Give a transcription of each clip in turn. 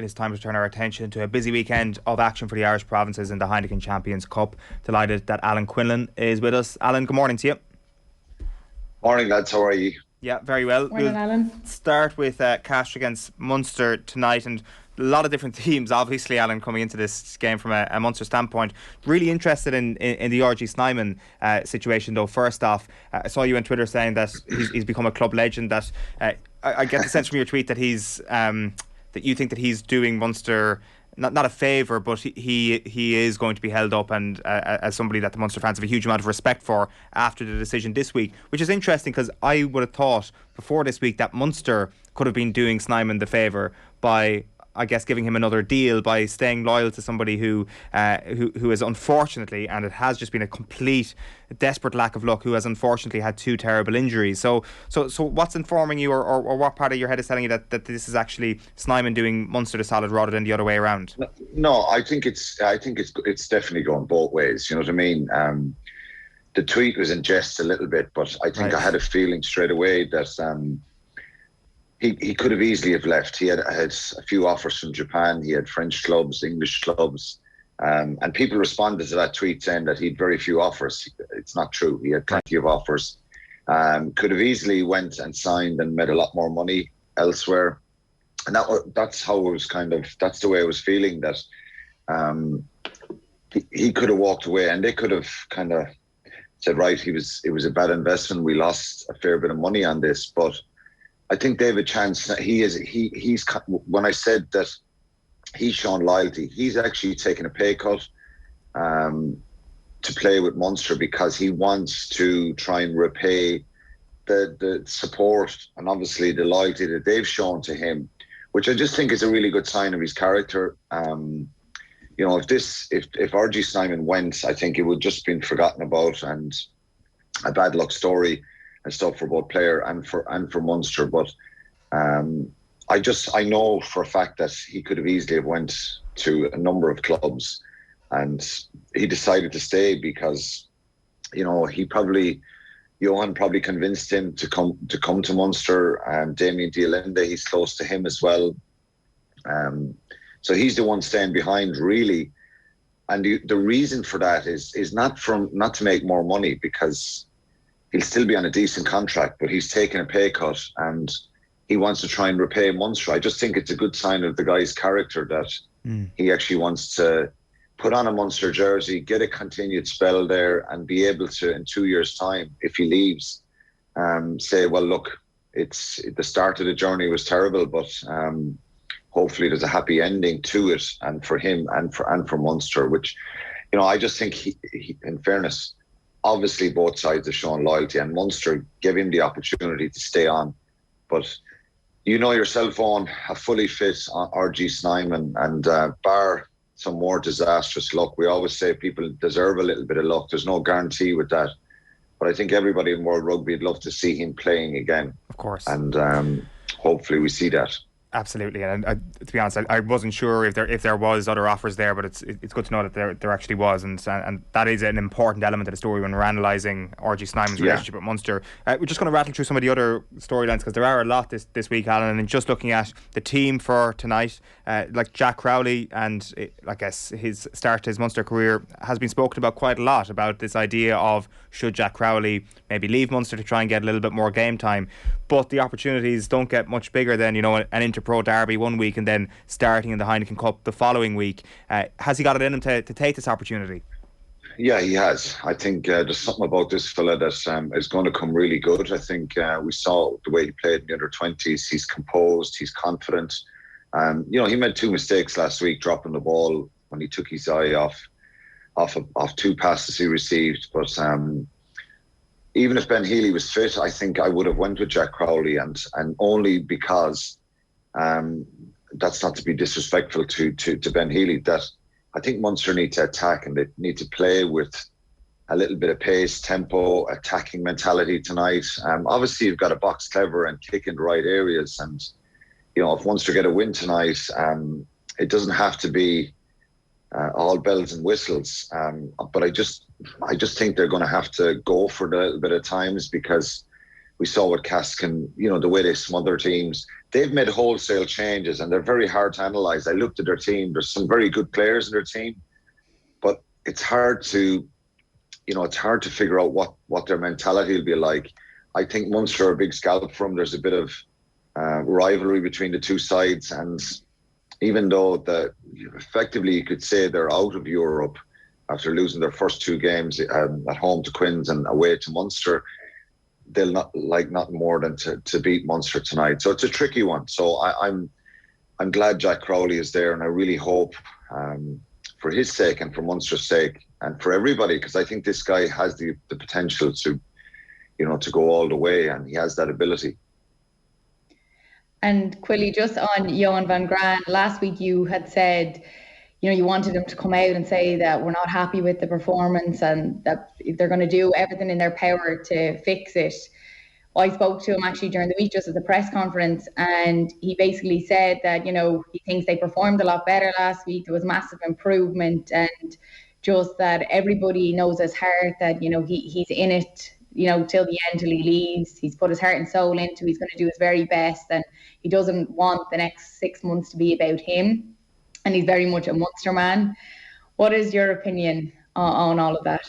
It is time to turn our attention to a busy weekend of action for the Irish provinces in the Heineken Champions Cup. Delighted that Alan Quinlan is with us. Alan, good morning to you. Morning, lads. How are you? Yeah, very well. Morning, Alan. Start with Cash against Munster tonight, and a lot of different themes, obviously, Alan, coming into this game from a Munster standpoint. Really interested in the RG Snyman situation, though. First off, I saw you on Twitter saying that he's become a club legend. That I get the sense from your tweet that he's that you think that he's doing Munster not a favour, but he is going to be held up, and as somebody that the Munster fans have a huge amount of respect for after the decision this week, which is interesting because I would have thought before this week that Munster could have been doing Snyman the favour by, I guess, giving him another deal, by staying loyal to somebody who is unfortunately, and it has just been a complete desperate lack of luck, who has unfortunately had two terrible injuries. So what's informing you, or what part of your head is telling you that this is actually Snyman doing Munster the solid rather than the other way around? No, I think it's definitely going both ways. You know what I mean? The tweet was in jest a little bit, but I think I had a feeling straight away that he could have easily have left. He had a few offers from Japan. He had French clubs, English clubs, and people responded to that tweet saying that he had very few offers. It's not true. He had plenty of offers. Could have easily went and signed and made a lot more money elsewhere. And that's how it was that's the way I was feeling, that he could have walked away, and they could have kind of said, right, it was a bad investment. We lost a fair bit of money on this, but I think they have a chance. He's when I said that he's shown loyalty, he's actually taken a pay cut to play with Munster because he wants to try and repay the support and obviously the loyalty that they've shown to him, which I just think is a really good sign of his character. You know, if RG Snyman went, I think it would just been forgotten about and a bad luck story and stuff for both player and for Munster. But I know for a fact that he could have easily have went to a number of clubs, and he decided to stay because, you know, Johan probably convinced him to come to Munster, and Damien Dialende, he's close to him as well. So he's the one staying behind, really. And the reason for that is not to make more money, because he'll still be on a decent contract, but he's taken a pay cut and he wants to try and repay Munster. I just think it's a good sign of the guy's character that he actually wants to put on a Munster jersey, get a continued spell there, and be able to, in 2 years' time, if he leaves, say, well, look, the start of the journey was terrible, but hopefully there's a happy ending to it, and for him and for Munster, which, you know, I just think he in fairness, obviously both sides have shown loyalty, and Munster gave him the opportunity to stay on. But you know yourself, on a fully fit RG Snyman, and bar some more disastrous luck, we always say people deserve a little bit of luck. There's no guarantee with that. But I think everybody in World Rugby would love to see him playing again. Of course. And hopefully we see that. Absolutely, and to be honest, I wasn't sure if there was other offers there, but it's good to know that there actually was, and that is an important element of the story when we're analysing RG Snyman's relationship with Munster. We're just going to rattle through some of the other storylines, because there are a lot this week, Alan, and just looking at the team for tonight, like Jack Crowley, and I guess his start to his Munster career has been spoken about quite a lot, about this idea of should Jack Crowley maybe leave Munster to try and get a little bit more game time. But the opportunities don't get much bigger than, you know, an Inter-Pro derby one week and then starting in the Heineken Cup the following week. Has he got it in him to take this opportunity? Yeah, he has. I think there's something about this fella that is going to come really good. I think we saw the way he played in the under-20s. He's composed, he's confident. You know, he made two mistakes last week, dropping the ball when he took his eye off two passes he received. But even if Ben Healy was fit, I think I would have went with Jack Crowley, and only because that's not to be disrespectful to Ben Healy, that I think Munster need to attack, and they need to play with a little bit of pace, tempo, attacking mentality tonight. Obviously, you've got to box clever and kick in the right areas, and you know, if Munster get a win tonight, it doesn't have to be all bells and whistles. But I just think they're going to have to go for it a little bit of times, because We saw what Cass can, the way they smother teams. They've made wholesale changes and they're very hard to analyse. I looked at their team. There's some very good players in their team, but it's hard to figure out what their mentality will be like. I think Munster are a big scalp for them. There's a bit of rivalry between the two sides, and even though effectively you could say they're out of Europe after losing their first two games at home to Quins and away to Munster, they'll not like nothing more than to beat Munster tonight. So it's a tricky one. So I'm glad Jack Crowley is there, and I really hope for his sake and for Munster's sake and for everybody, because I think this guy has the potential to go all the way, and he has that ability. And Quilly, just on Johan van Graan, last week you had said, you wanted him to come out and say that we're not happy with the performance and that they're going to do everything in their power to fix it. I spoke to him actually during the week just at the press conference, and he basically said that, he thinks they performed a lot better last week. There was massive improvement, and just that everybody knows his heart that, he's in it, till the end, till he leaves. He's put his heart and soul into. He's going to do his very best, and he doesn't want the next 6 months to be about him. And he's very much a Munster man. What is your opinion on all of that?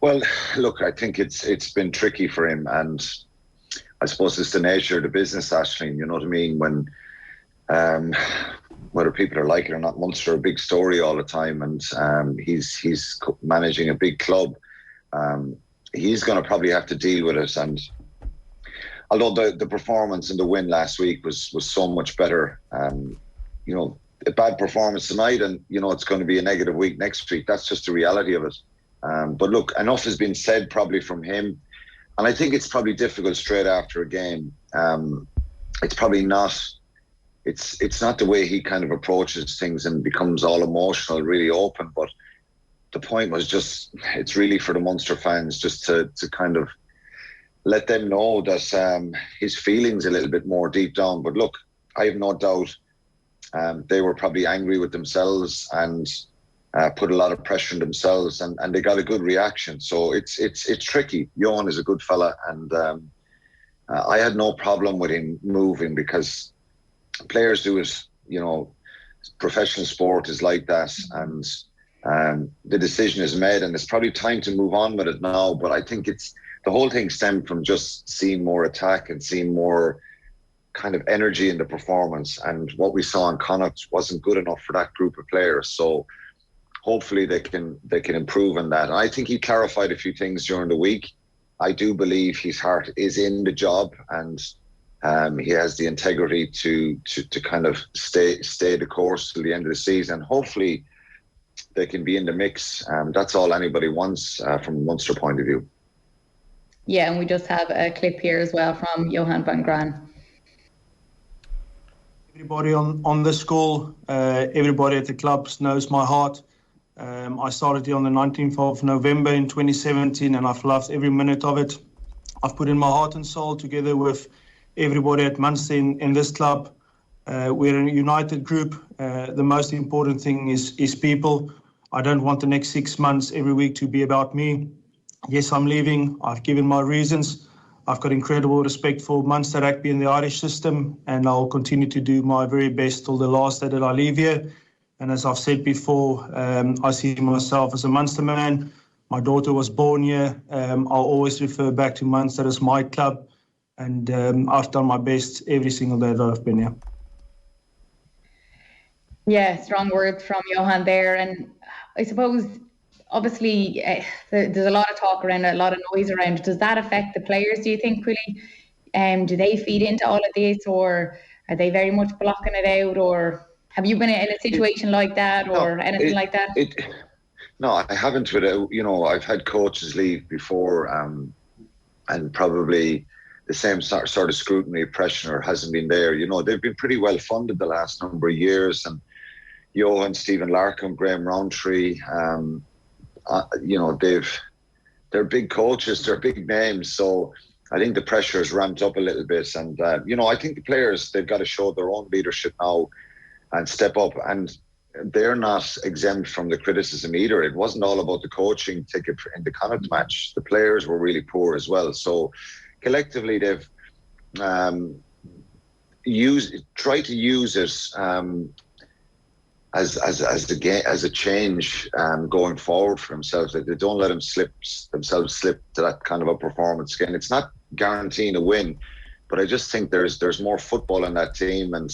Well, look, I think it's been tricky for him, and I suppose it's the nature of the business, Aisling. You know what I mean? When whether people are like it or not, Munster are a big story all the time, and he's managing a big club. He's going to probably have to deal with it. And although the performance and the win last week was so much better, a bad performance tonight, and it's going to be a negative week next week. That's just the reality of it. But look, enough has been said probably from him, and I think it's probably difficult straight after a game. It's probably not. It's not the way he kind of approaches things and becomes all emotional, really open. But the point was just, it's really for the Munster fans just to kind of let them know that his feelings a little bit more deep down. But look, I have no doubt. They were probably angry with themselves and put a lot of pressure on themselves, and they got a good reaction. So it's tricky. Johan is a good fella, and I had no problem with him moving, because players do it. Professional sport is like that, and the decision is made, and it's probably time to move on with it now. But I think the whole thing stemmed from just seeing more attack and seeing more kind of energy in the performance, and what we saw in Connacht wasn't good enough for that group of players. So hopefully they can improve on that. And I think he clarified a few things during the week. I do believe his heart is in the job, and he has the integrity to kind of stay the course till the end of the season. Hopefully they can be in the mix. That's all anybody wants from a Munster point of view. Yeah, and we just have a clip here as well from Johan van Graan. Everybody on this call, everybody at the clubs knows my heart. I started here on the 19th of November in 2017, and I've loved every minute of it. I've put in my heart and soul together with everybody at Munster in this club. We're a united group. The most important thing is people. I don't want the next 6 months every week to be about me. Yes, I'm leaving. I've given my reasons. I've got incredible respect for Munster rugby and the Irish system, and I'll continue to do my very best till the last day that I leave here. And as I've said before, I see myself as a Munster man. My daughter was born here. I'll always refer back to Munster as my club, and I've done my best every single day that I've been here. Yeah, strong words from Johan there. And I suppose, obviously, there's a lot of talk around it, a lot of noise around it. Does that affect the players, do you think, Quilly? Do they feed into all of this, or are they very much blocking it out? Or have you been in a situation like that, or anything like that? No, I haven't. I've had coaches leave before, and probably the same sort of scrutiny, pressure hasn't been there. They've been pretty well funded the last number of years, and Johan, Stephen Larkham, Graham Rowntree, they're big coaches, they're big names. So I think the pressure has ramped up a little bit. And, I think the players, they've got to show their own leadership now and step up. And they're not exempt from the criticism either. It wasn't all about the coaching ticket in the Connacht match. The players were really poor as well. So collectively they've tried to use it as a change going forward for themselves. That they don't let themselves slip to that kind of a performance again. It's not guaranteeing a win, but I just think there's more football in that team, and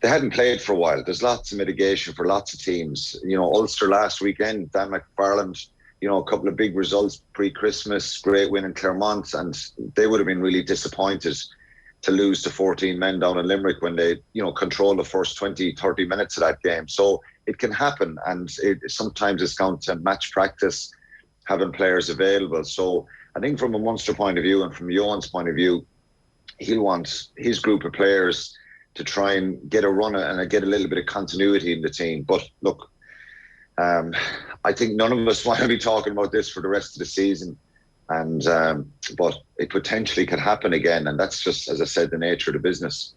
they hadn't played for a while. There's lots of mitigation for lots of teams. Ulster last weekend, Dan McFarland, a couple of big results pre-Christmas, great win in Clermont, and they would have been really disappointed to lose to 14 men down in Limerick when they, controlled the first 20, 30 minutes of that game. So it can happen, and sometimes it's down to match practice, having players available. So I think from a Munster point of view and from Eoin's point of view, he'll want his group of players to try and get a run and get a little bit of continuity in the team. But look, I think none of us want to be talking about this for the rest of the season. And but it potentially could happen again, and that's just, as I said, the nature of the business.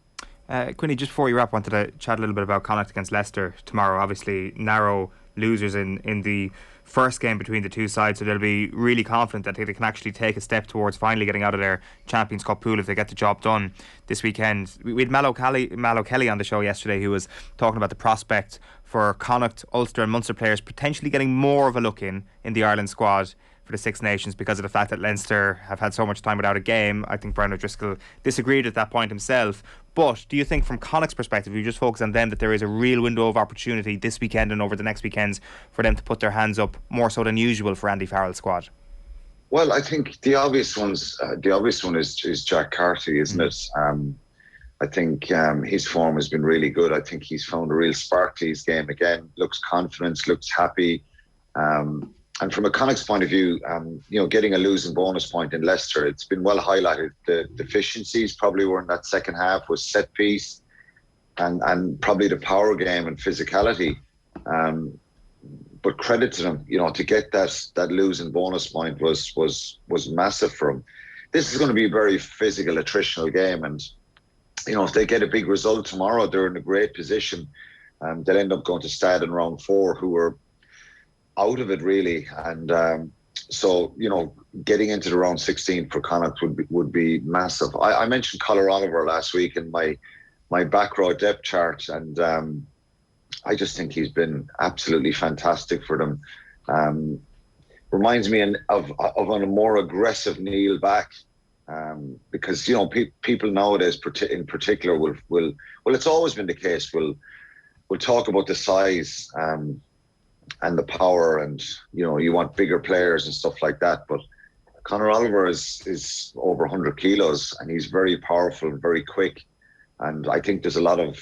Quinny, just before you wrap, wanted to chat a little bit about Connacht against Leicester tomorrow. Obviously, narrow losers in the first game between the two sides, so they'll be really confident that they can actually take a step towards finally getting out of their Champions Cup pool if they get the job done this weekend. We had Mallow Kelly on the show yesterday, who was talking about the prospect for Connacht, Ulster and Munster players potentially getting more of a look in the Ireland squad for the Six Nations because of the fact that Leinster have had so much time without a game. I think Brian O'Driscoll disagreed at that point himself. But do you think from Connacht's perspective, you just focus on them, that there is a real window of opportunity this weekend and over the next weekends for them to put their hands up more so than usual for Andy Farrell's squad? Well, I think the obvious one is Jack Carty, isn't it? I think his form has been really good. I think he's found a real spark to his game again. Looks confident, looks happy. And from a Connacht's point of view, getting a losing bonus point in Leicester, it's been well highlighted. The deficiencies probably were in that second half was set piece and probably the power game and physicality. But credit to them, to get that losing bonus point was massive for them. This is going to be a very physical, attritional game, and if they get a big result tomorrow, they're in a great position. They'll end up going to Stade in round 4, who are out of it really, and so getting into the round 16 for Connacht would be massive. I mentioned Conor Oliver last week in my back row depth chart, and I just think he's been absolutely fantastic for them. Reminds me of a more aggressive Neil back, because people nowadays in particular will it's always been the case, will talk about the size and the power, and you want bigger players and stuff like that. But Conor Oliver is over 100 kilos, and he's very powerful, very quick, and I think there's a lot of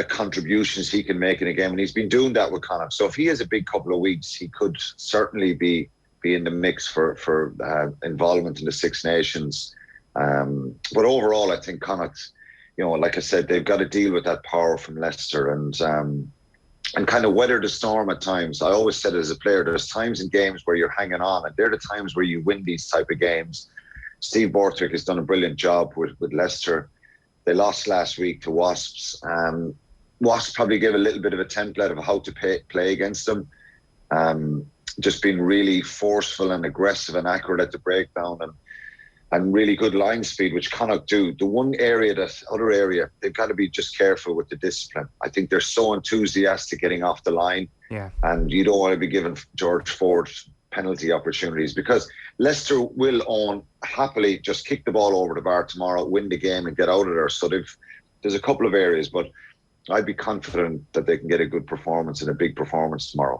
contributions he can make in a game, and he's been doing that with Connacht. So if he has a big couple of weeks, he could certainly be in the mix for involvement in the Six Nations. But overall, I think Connacht, like I said, they've got to deal with that power from Leicester and kind of weather the storm at times. I always said as a player, there's times in games where you're hanging on, and they're the times where you win these type of games. Steve Borthwick has done a brilliant job with Leicester. They lost last week to Wasps. Wasps probably gave a little bit of a template of how to play against them. Just being really forceful and aggressive and accurate at the breakdown, and really good line speed, which Connacht do. The other area, they've got to be just careful with the discipline. I think they're so enthusiastic getting off the line. Yeah. And you don't want to be giving George Ford penalty opportunities, because Leicester will happily just kick the ball over the bar tomorrow, win the game and get out of there. So there's a couple of areas, but I'd be confident that they can get a good performance and a big performance tomorrow.